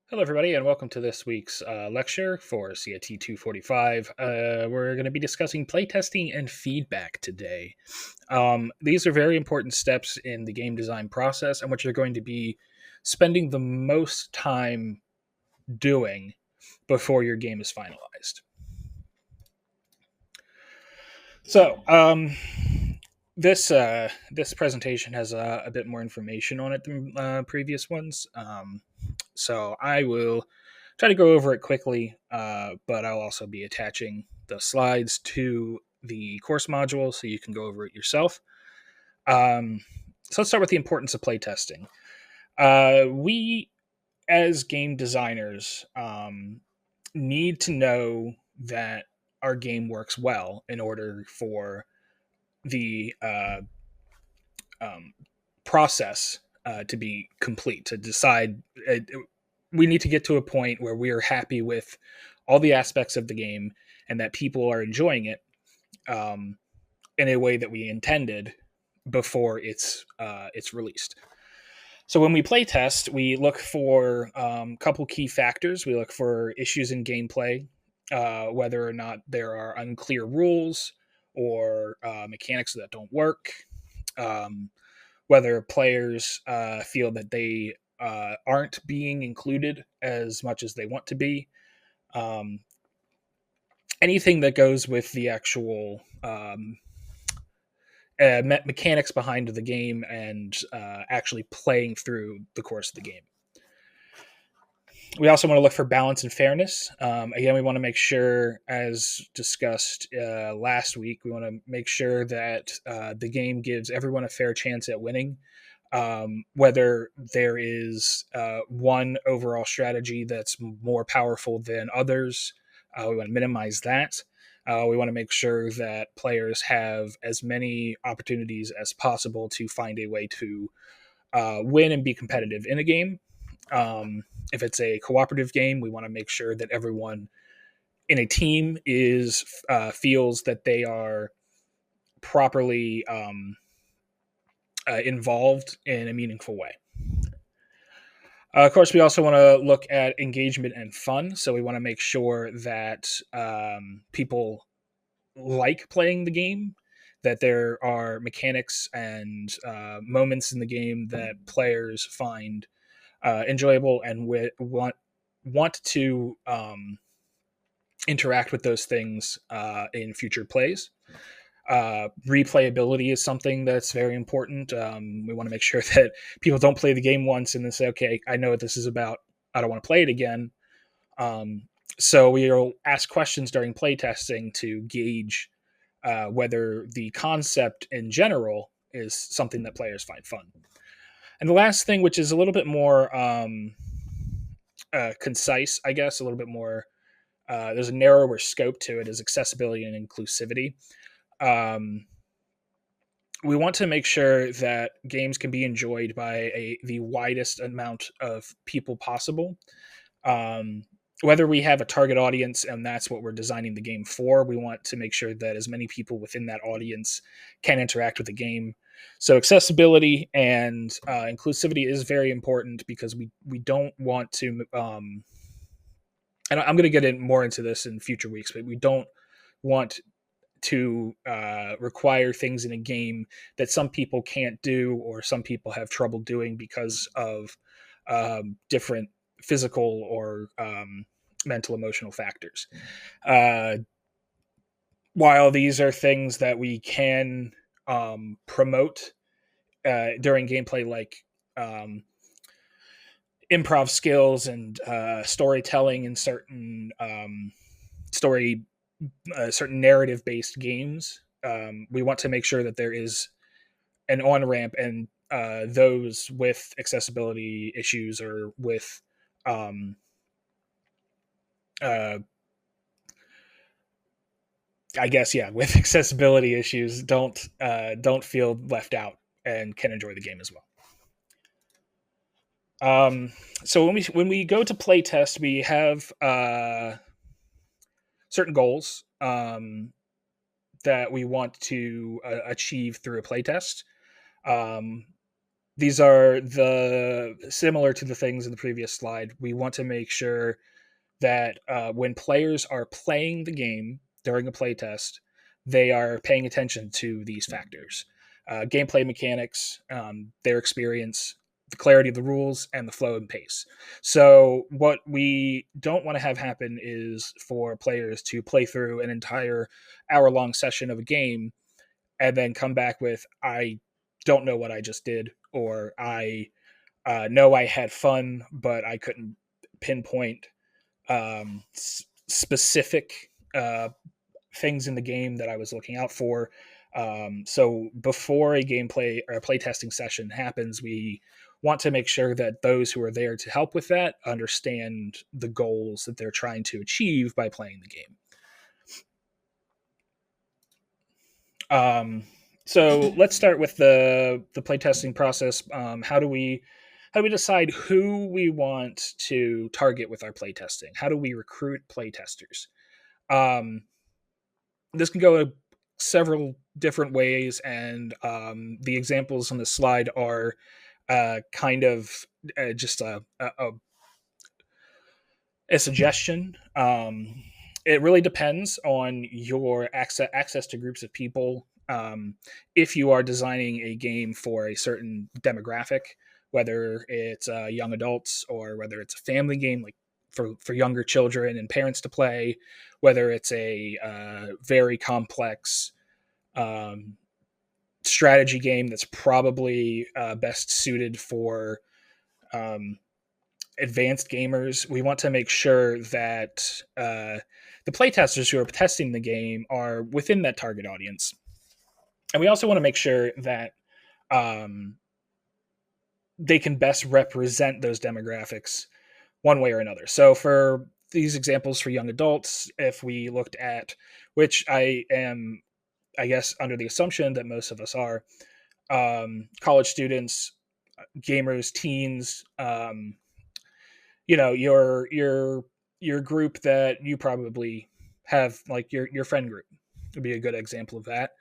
Hello, everybody, and welcome to this week's lecture for CIT 245. We're going to be discussing playtesting and feedback today. These are very important steps in the game design process, and what you're going to be spending the most time doing before your game is finalized. So, this presentation has a bit more information on it than previous ones. So I will try to go over it quickly, but I'll also be attaching the slides to the course module so you can go over it yourself. So let's start with the importance of playtesting. We, as game designers, need to know that our game works well in order for the process to be complete, to decide. We need to get to a point where we are happy with all the aspects of the game and that people are enjoying it in a way that we intended before it's released. So when we play test, we look for a couple key factors. We look for issues in gameplay, whether or not there are unclear rules or mechanics that don't work, um, whether players feel that they aren't being included as much as they want to be. Um, Anything that goes with the actual mechanics behind the game and actually playing through the course of the game. We also want to look for balance and fairness. Again, we want to make sure, as discussed last week, we want to make sure that the game gives everyone a fair chance at winning. Whether there is one overall strategy that's more powerful than others, we want to minimize that. We want to make sure that players have as many opportunities as possible to find a way to win and be competitive in a game. If it's a cooperative game, we want to make sure that everyone in a team is feels that they are properly involved in a meaningful way. Of course, we also want to look at engagement and fun. So we want to make sure that people like playing the game, that there are mechanics and moments in the game that players find enjoyable and want to interact with those things in future plays. Replayability is something that's very important. We want to make sure that people don't play the game once and then say, okay, I know what this is about. I don't want to play it again. So we'll ask questions during playtesting to gauge whether the concept in general is something that players find fun. And the last thing, which is a little bit more concise, I guess, a little bit more, there's a narrower scope to it, is accessibility and inclusivity. Um, we want to make sure that games can be enjoyed by the widest amount of people possible. Um, Whether we have a target audience and that's what we're designing the game for, we want to make sure that as many people within that audience can interact with the game. So accessibility and inclusivity is very important because we don't want to. And I'm going to get in more into this in future weeks, but we don't want to require things in a game that some people can't do or some people have trouble doing because of different physical or mental emotional factors. Uh, while these are things that we can promote during gameplay, like improv skills and storytelling in certain narrative based games, we want to make sure that there is an on ramp, and those with accessibility issues or with um, uh, I guess, yeah, with accessibility issues, don't feel left out and can enjoy the game as well. So when we go to playtest, we have certain goals that we want to achieve through a playtest. Um, these are the similar to the things in the previous slide. We want to make sure that when players are playing the game during a playtest, they are paying attention to these factors: gameplay mechanics, their experience, the clarity of the rules, and the flow and pace. So, what we don't want to have happen is for players to play through an entire hour-long session of a game and then come back with, I don't know what I just did, or I know I had fun, but I couldn't pinpoint specific things in the game that I was looking out for. So before a gameplay or a playtesting session happens, we want to make sure that those who are there to help with that understand the goals that they're trying to achieve by playing the game. Um, so let's start with the playtesting process. How do we decide who we want to target with our playtesting? How do we recruit playtesters? Um, this can go several different ways, and the examples on the slide are kind of just a suggestion. It really depends on your access to groups of people. If you are designing a game for a certain demographic, whether it's young adults or whether it's a family game, like for younger children and parents to play, whether it's a very complex um, strategy game that's probably best suited for um, advanced gamers, we want to make sure that the playtesters who are testing the game are within that target audience. And we also want to make sure that um, they can best represent those demographics one way or another. So for these examples for young adults, if we looked at, which I am, I guess, under the assumption that most of us are, college students, gamers, teens, your group that you probably have, like your friend group would be a good example of that.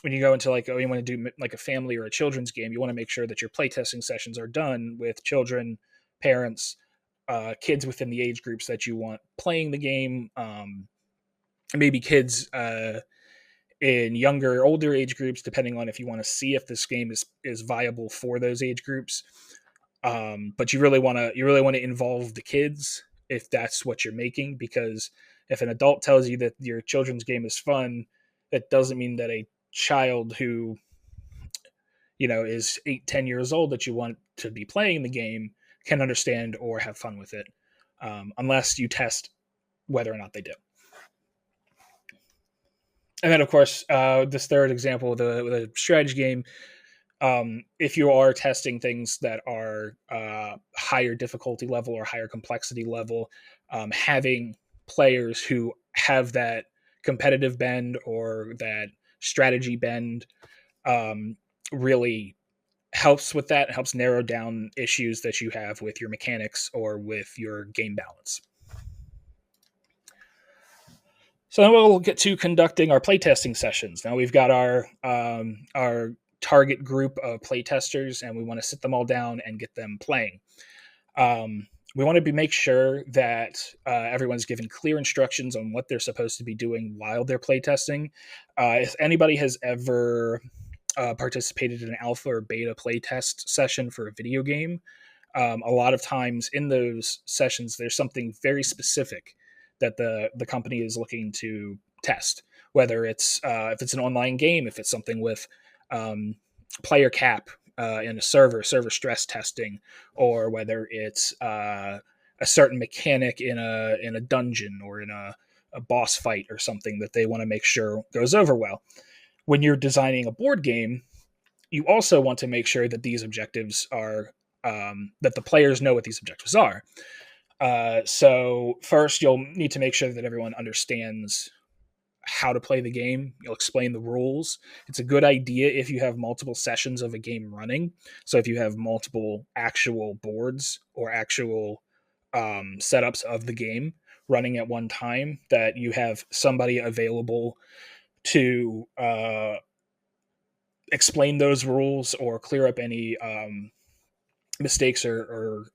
When you go into like, oh, you want to do like a family or a children's game, you want to make sure that your playtesting sessions are done with children, parents, kids within the age groups that you want playing the game, maybe kids in younger, older age groups, depending on if you want to see if this game is viable for those age groups. But you really want to involve the kids if that's what you're making, because if an adult tells you that your children's game is fun, that doesn't mean that a child who is 8-10 years old that you want to be playing the game can understand or have fun with it, unless you test whether or not they do. And then, of course, this third example, the strategy game, if you are testing things that are higher difficulty level or higher complexity level, having players who have that competitive bend or that strategy bend really helps with that, helps narrow down issues that you have with your mechanics or with your game balance. So then we'll get to conducting our playtesting sessions. Now we've got our target group of playtesters, and we want to sit them all down and get them playing. We want to make sure that everyone's given clear instructions on what they're supposed to be doing while they're playtesting. If anybody has ever participated in an alpha or beta playtest session for a video game, a lot of times in those sessions, there's something very specific that the company is looking to test. Whether it's if it's an online game, if it's something with player cap in a server stress testing, or whether it's a certain mechanic in a dungeon or in a boss fight or something that they want to make sure goes over well. When you're designing a board game, you also want to make sure that these objectives are that the players know what these objectives are. So first, you'll need to make sure that everyone understands how to play the game. You'll explain the rules. It's a good idea if you have multiple sessions of a game running. So if you have multiple actual boards or actual setups of the game running at one time, that you have somebody available to explain those rules or clear up any mistakes or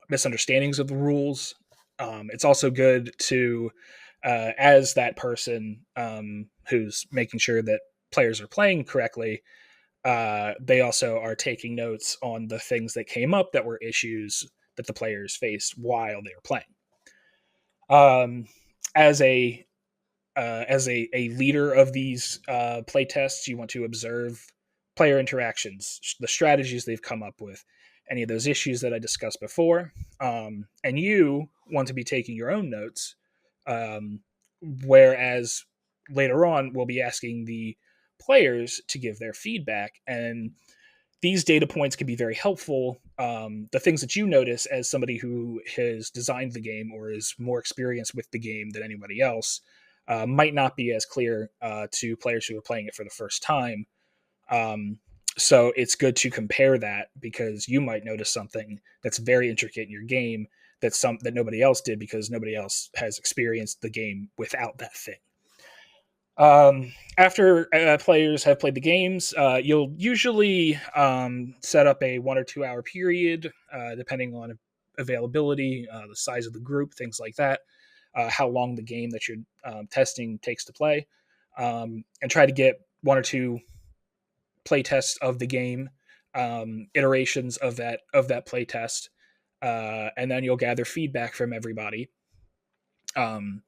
misunderstandings of the rules. It's also good to, as that person who's making sure that players are playing correctly, they also are taking notes on the things that came up that were issues that the players faced while they were playing. Um, as a leader of these play tests, you want to observe player interactions, the strategies they've come up with, any of those issues that I discussed before, and you want to be taking your own notes. Um, Whereas later on, we'll be asking the players to give their feedback, and these data points can be very helpful. The things that you notice as somebody who has designed the game or is more experienced with the game than anybody else might not be as clear to players who are playing it for the first time. Um, so it's good to compare that because you might notice something that's very intricate in your game that nobody else did because nobody else has experienced the game without that thing. After players have played the games, you'll usually set up a 1 or 2 hour period, depending on availability, the size of the group, things like that, how long the game that you're testing takes to play, and try to get 1 or 2 play tests of the game, iterations of that play test, and then you'll gather feedback from everybody. Um,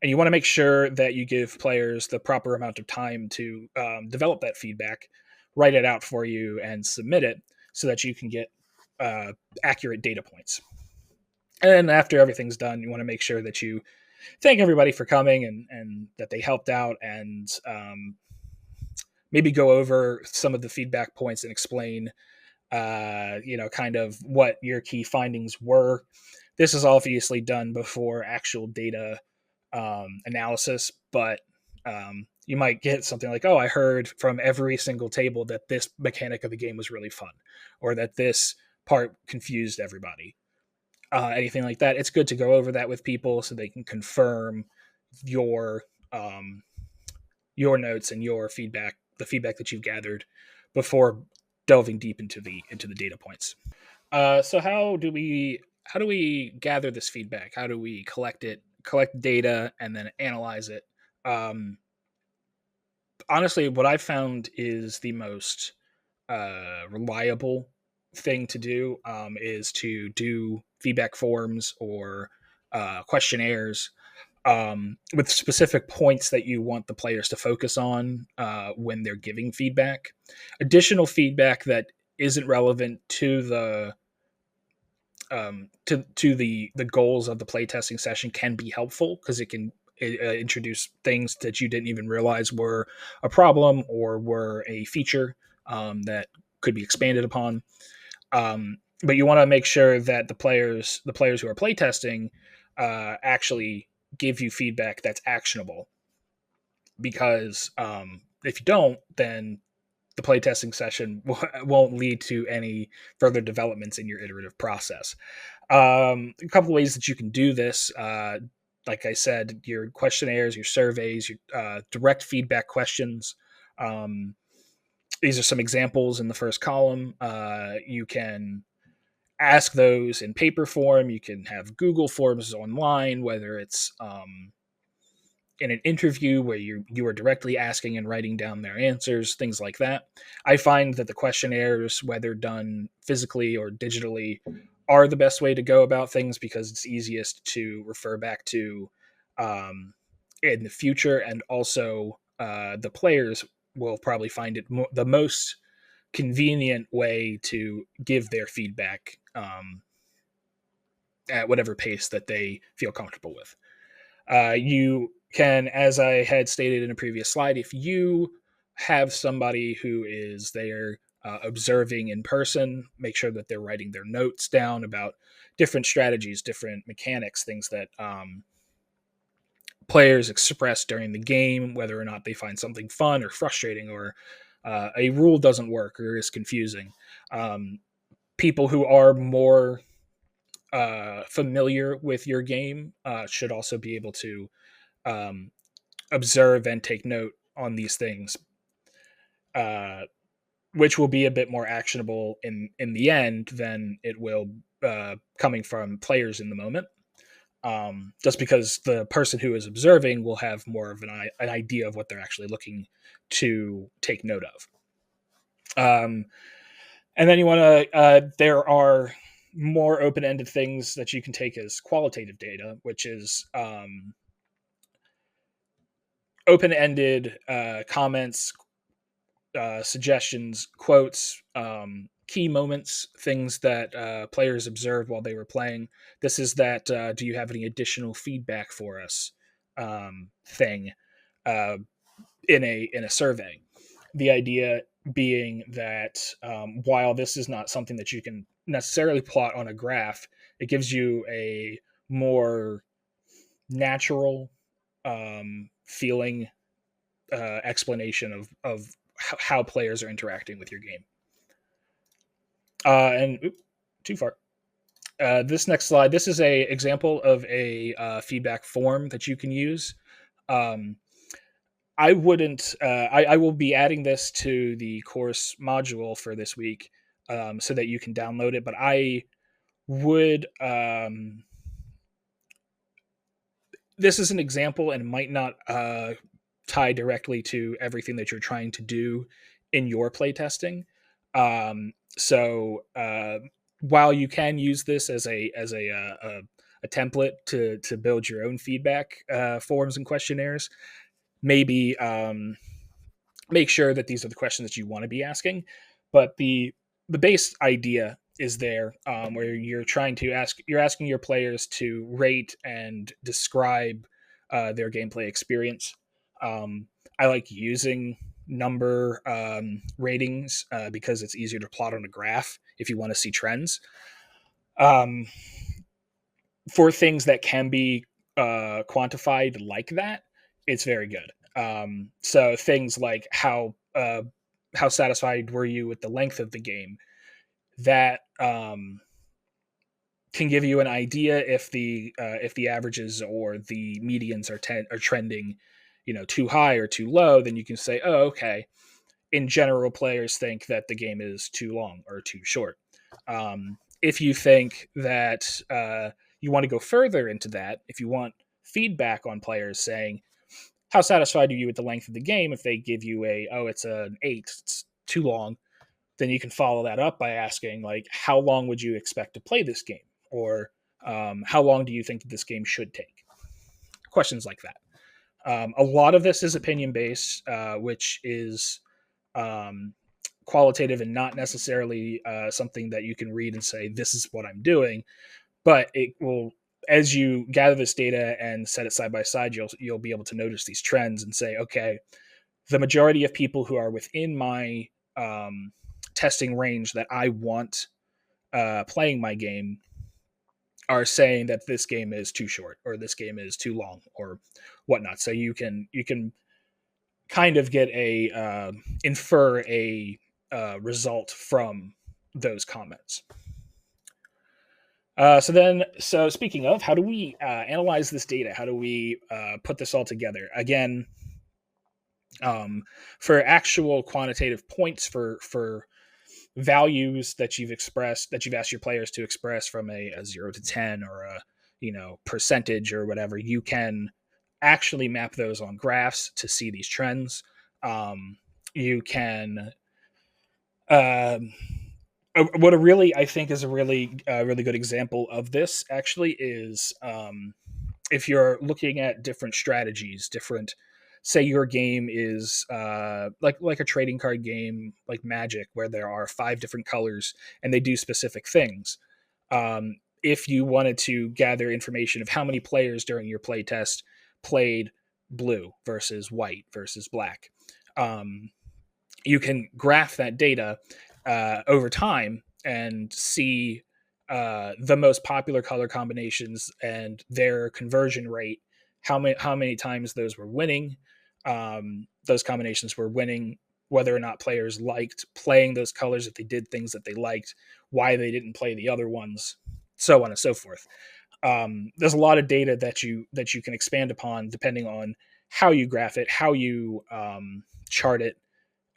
and you want to make sure that you give players the proper amount of time to develop that feedback, write it out for you, and submit it so that you can get uh, accurate data points. And then after everything's done, you want to make sure that you thank everybody for coming and that they helped out, and maybe go over some of the feedback points and explain kind of what your key findings were. This is obviously done before actual data analysis, but you might get something like, oh, I heard from every single table that this mechanic of the game was really fun, or that this part confused everybody. Anything like that. It's good to go over that with people so they can confirm your um, your notes and your feedback, the feedback that you've gathered before delving deep into the data points. So how do we gather this feedback? How do we collect data, and then analyze it? Um, Honestly, what I've found is the most reliable thing to do is to do feedback forms or questionnaires with specific points that you want the players to focus on when they're giving feedback. Additional feedback that isn't relevant to the goals of the playtesting session can be helpful because it can introduce things that you didn't even realize were a problem or were a feature that could be expanded upon. But you want to make sure that the players who are playtesting actually give you feedback that's actionable. Because if you don't, then the playtesting session won't lead to any further developments in your iterative process. A couple ways that you can do this. Like I said, your questionnaires, your surveys, your direct feedback questions. Um, these are some examples in the first column. You can ask those in paper form. You can have Google Forms online, whether it's in an interview where you are directly asking and writing down their answers, things like that. I find that the questionnaires, whether done physically or digitally, are the best way to go about things because it's easiest to refer back to um, in the future, and also the players will probably find it the most convenient way to give their feedback at whatever pace that they feel comfortable with. You can, as I had stated in a previous slide, if you have somebody who is there observing in person, make sure that they're writing their notes down about different strategies, different mechanics, things that players express during the game, whether or not they find something fun or frustrating, or a rule doesn't work or is confusing. People who are more familiar with your game should also be able to um, observe and take note on these things. which will be a bit more actionable in the end than it will coming from players in the moment. Just because the person who is observing will have more of an idea of what they're actually looking to take note of. And then you want to, there are more open ended things that you can take as qualitative data, which is open ended comments, suggestions, quotes, key moments, things that players observed while they were playing. This is that do you have any additional feedback for us thing uh, in a survey. The idea being that while this is not something that you can necessarily plot on a graph, it gives you a more natural feeling explanation of how players are interacting with your game. Too far. This next slide. This is a example of a feedback form that you can use. I wouldn't. I will be adding this to the course module for this week, so that you can download it. But I would. This is an example, and might not tie directly to everything that you're trying to do in your playtesting. So while you can use this as a template to build your own feedback forms and questionnaires, maybe make sure that these are the questions that you want to be asking. But the base idea is there, where you're asking your players to rate and describe their gameplay experience. I like using number ratings because it's easier to plot on a graph if you want to see trends. Um, for things that can be quantified like that, it's very good. So things like how satisfied were you with the length of the game, that can give you an idea if the averages or the medians are trending, too high or too low. Then you can say, oh, okay, in general, players think that the game is too long or too short. If you think that you want to go further into that, if you want feedback on players saying, how satisfied are you with the length of the game? If they give you it's an 8, it's too long, then you can follow that up by asking, like, how long would you expect to play this game? Or how long do you think this game should take? Questions like that. A lot of this is opinion based, which is um, qualitative and not necessarily something that you can read and say, this is what I'm doing. But it will, as you gather this data and set it side by side, you'll be able to notice these trends and say, okay, the majority of people who are within my testing range that I want playing my game are saying that this game is too short or this game is too long or whatnot. So you can kind of get infer a result from those comments. So speaking of, how do we analyze this data? How do we put this all together? Again, for actual quantitative points for values that you've asked your players to express from a 0 to 10 or a percentage or whatever, you can actually map those on graphs to see these trends. You can what I think is a really good example of this actually is if you're looking at different strategies, say your game is like a trading card game like Magic, where there are 5 different colors and they do specific things. If you wanted to gather information of how many players during your play test played blue versus white versus black, you can graph that data over time and see the most popular color combinations and their conversion rate, how many times those were winning, those combinations were winning, whether or not players liked playing those colors, if they did things that they liked, why they didn't play the other ones, so on and so forth. There's a lot of data that you can expand upon depending on how you graph it, how you chart it,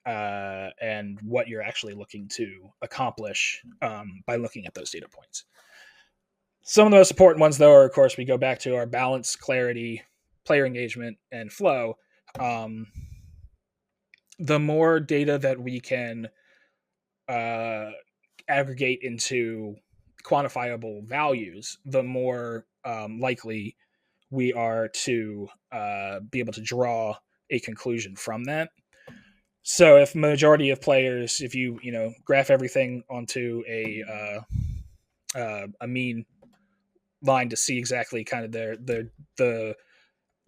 and what you're actually looking to accomplish by looking at those data points. Some of the most important ones, though, are, of course, we go back to our balance, clarity, player engagement, and flow. Um, the more data that we can uh, aggregate into quantifiable values, the more likely we are to be able to draw a conclusion from that. So, if majority of players, if you graph everything onto a mean line to see exactly kind of the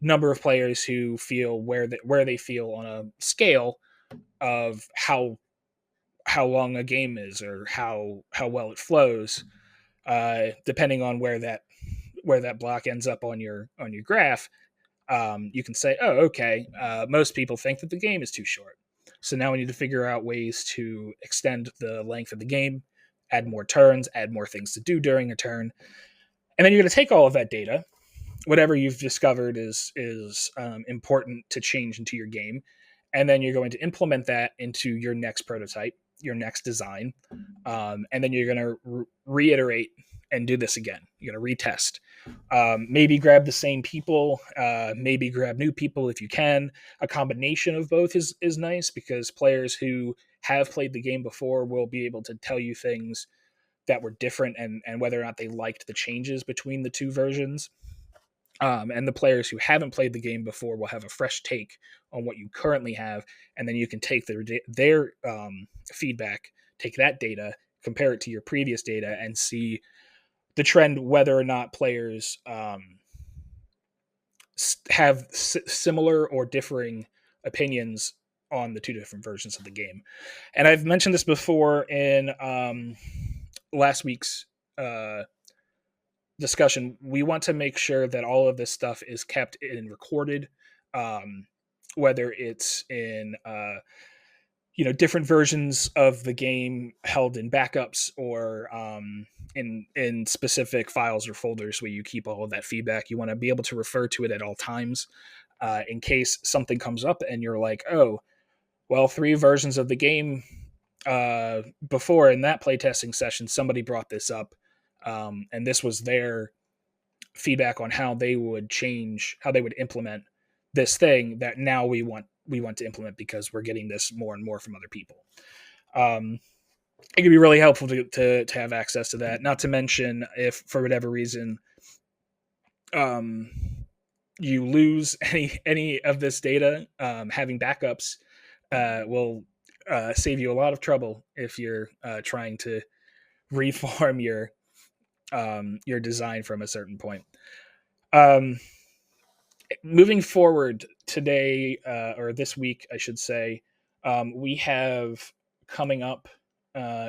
number of players who feel where they feel on a scale of how long a game is or how well it flows, depending on where that block ends up on your graph, you can say, oh, okay, most people think that the game is too short. So now we need to figure out ways to extend the length of the game, add more turns, add more things to do during a turn, and then you're going to take all of that data, whatever you've discovered is important to change into your game, and then you're going to implement that into your next prototype, your next design, and then you're going to reiterate and do this again. You're going to retest. Maybe grab the same people, maybe grab new people if you can. A combination of both is nice, because players who have played the game before will be able to tell you things that were different, and whether or not they liked the changes between the two versions. And the players who haven't played the game before will have a fresh take on what you currently have, and then you can take their feedback, take that data, compare it to your previous data, and see the trend, whether or not players have similar or differing opinions on the two different versions of the game. And I've mentioned this before in last week's discussion. We want to make sure that all of this stuff is kept and recorded, whether it's in different versions of the game held in backups, or in specific files or folders where you keep all of that feedback. You want to be able to refer to it at all times, in case something comes up and you're like, oh, well, 3 versions of the game before, in that playtesting session, somebody brought this up, and this was their feedback on how they would implement this thing that now we want to implement, because we're getting this more and more from other people. It could be really helpful to have access to that. Not to mention, if for whatever reason you lose any of this data, having backups will save you a lot of trouble if you're trying to reform your design from a certain point. Moving forward today, or this week, I should say, we have coming up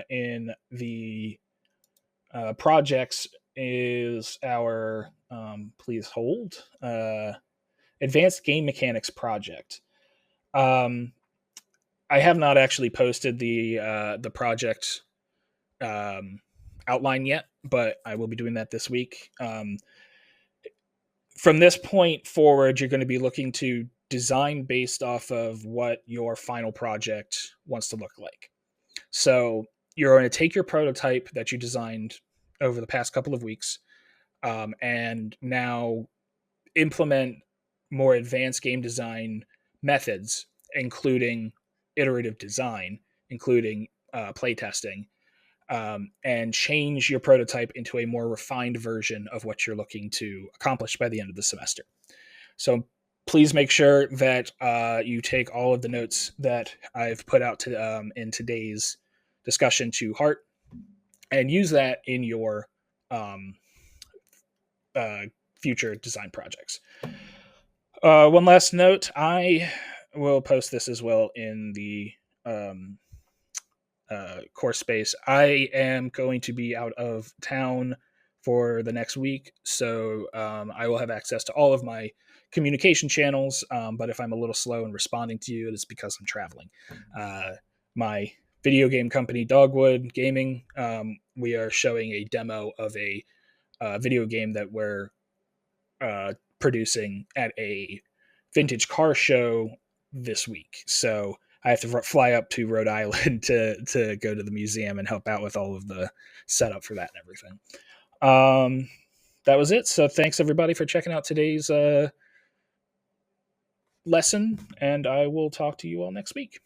in the projects is our please hold advanced game mechanics project. I have not actually posted the project outline yet, but I will be doing that this week. From this point forward, you're going to be looking to design based off of what your final project wants to look like. So you're going to take your prototype that you designed over the past couple of weeks, and now implement more advanced game design methods, including iterative design, including playtesting, and change your prototype into a more refined version of what you're looking to accomplish by the end of the semester. So please make sure that you take all of the notes that I've put out in today's discussion to heart, and use that in your future design projects. One last note, I will post this as well in the course space. I am going to be out of town for the next week, so I will have access to all of my communication channels, but if I'm a little slow in responding to you, it's because I'm traveling. My video game company, Dogwood Gaming, we are showing a demo of a video game that we're producing at a vintage car show this week. So I have to fly up to Rhode Island to go to the museum and help out with all of the setup for that and everything. That was it. So thanks everybody for checking out today's lesson, and I will talk to you all next week.